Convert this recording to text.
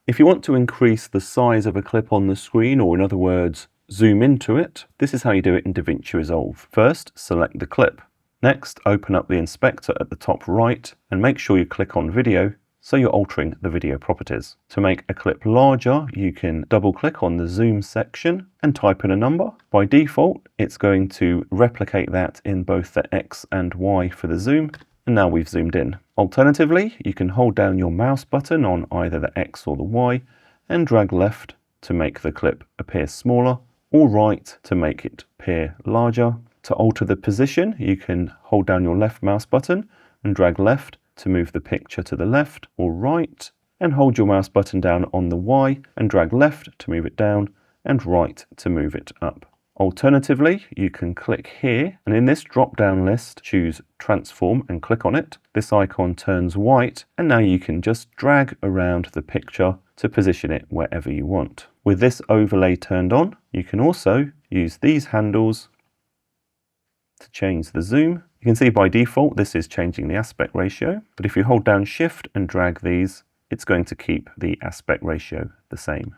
If you want to increase the size of a clip on the screen, or in other words, zoom into it, this is how you do it in DaVinci Resolve. First, select the clip. Next, open up the inspector at the top right and make sure you click on video so you're altering the video properties. To make a clip larger, you can double click on the zoom section and type in a number. By default, it's going to replicate that in both the X and Y for the zoom, and now we've zoomed in. Alternatively, you can hold down your mouse button on either the X or the Y and drag left to make the clip appear smaller, or right to make it appear larger. To alter the position, you can hold down your left mouse button and drag left to move the picture to the left or right, and hold your mouse button down on the Y and drag left to move it down and right to move it up. Alternatively, you can click here and in this drop-down list choose transform and click on it. This icon turns white and now you can just drag around the picture to position it wherever you want. With this overlay turned on, you can also use these handles to change the zoom. You can see by default this is changing the aspect ratio, but if you hold down Shift and drag these, it's going to keep the aspect ratio the same.